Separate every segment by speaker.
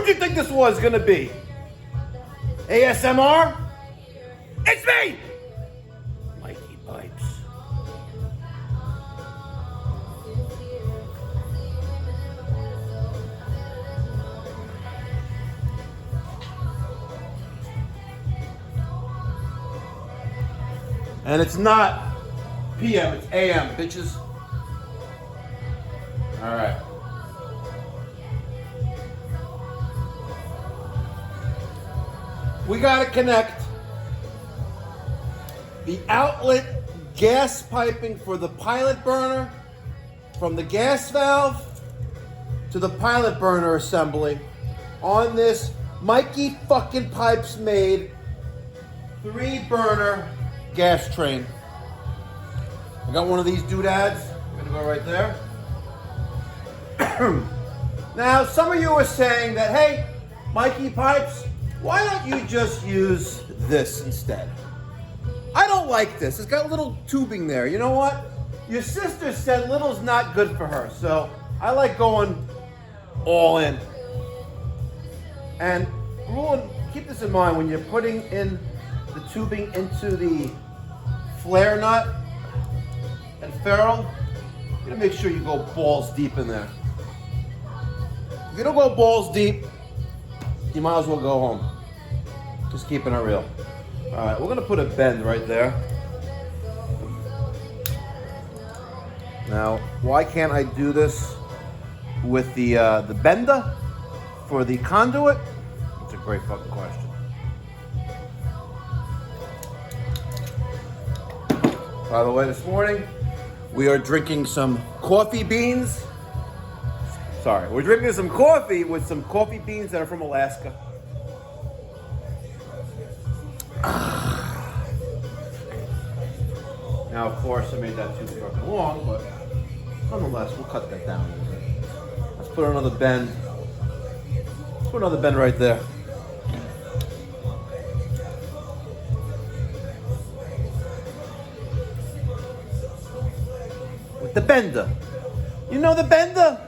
Speaker 1: What'd you think this was gonna be? ASMR? It's me! Mikey Pipes. And it's not PM, it's AM, bitches. All right. We gotta connect the outlet gas piping for the pilot burner from the gas valve to the pilot burner assembly on this Mikey fucking Pipes made 3-burner gas train. I got one of these doodads. I'm gonna go right there. Now, some of you are saying that, hey, Mikey Pipes, why don't you just use this instead? I don't like this. It's got little tubing there. You know what? Your sister said little's not good for her, so I like going all in. And keep this in mind when you're putting in the tubing into the flare nut and ferrule, you gotta make sure you go balls deep in there. If you don't go balls deep, you might as well go home. Just keeping it real. All right, we're gonna put a bend right there. Now, why can't I do this with the bender for the conduit? That's a great fucking question. By the way, this morning, we are drinking some coffee beans. Sorry, we're drinking some coffee with some coffee beans that are from Alaska. Now, of course, I made that too fucking long, but nonetheless, we'll cut that down a little bit. Let's put another bend. Let's put another bend right there. With the bender. You know the bender?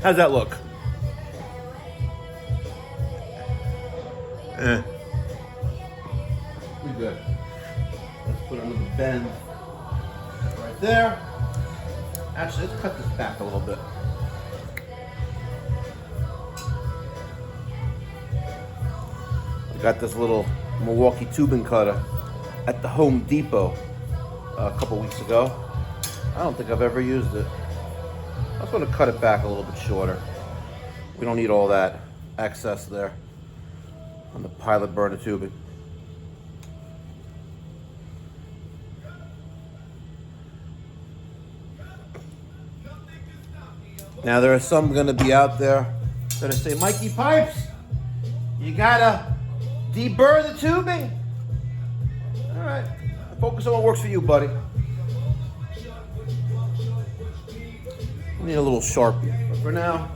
Speaker 1: How's that look? Pretty good. Let's put another bend right there. Actually, let's cut this back a little bit. I got this little Milwaukee tubing cutter at the Home Depot a couple weeks ago. I don't think I've ever used it. I just want to cut it back a little bit shorter. We don't need all that excess there on the pilot burner tubing. Now there are some going to be out there that say, Mikey Pipes, you gotta deburr the tubing. All right, focus on what works for you, buddy. Need a little Sharpie, but for now,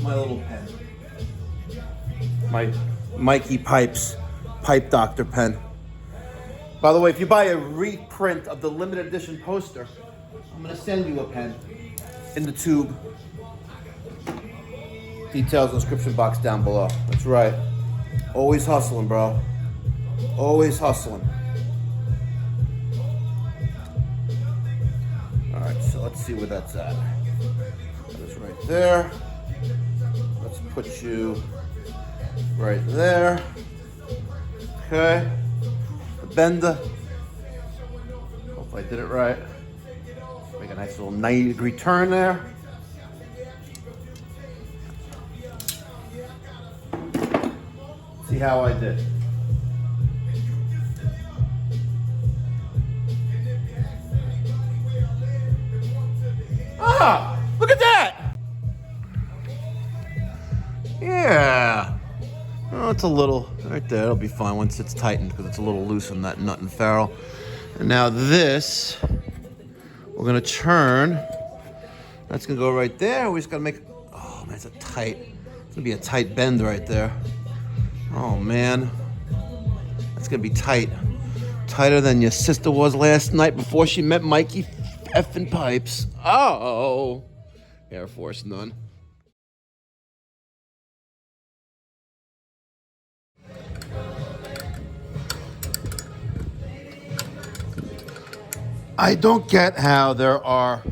Speaker 1: my little pen. My Mikey Pipes Pipe Doctor pen. By the way, if you buy a reprint of the limited edition poster, I'm gonna send you a pen in the tube. Details in the description box down below. That's right. Always hustling, bro. Always hustling. So let's see where that's at. That is right there. Let's put you right there. Okay. The bender. Hope I did it right. Make a nice little 90-degree turn there. See how I did. Ah, look at that! Yeah. Oh, it's a little, right there, it'll be fine once it's tightened because it's a little loose in that nut and ferrule. And now this, we're gonna turn. That's gonna go right there. We just gotta make, oh man, it's gonna be a tight bend right there. Oh man, that's gonna be tight. Tighter than your sister was last night before she met Mikey effing Pipes. Oh, Air Force none. I don't get how there are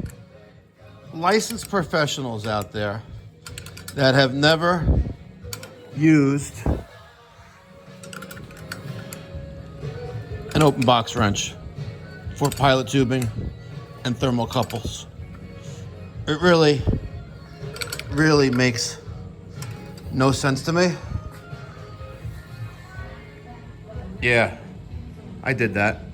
Speaker 1: licensed professionals out there that have never used an open box wrench for pilot tubing and thermocouples. It really, really makes no sense to me. Yeah, I did that.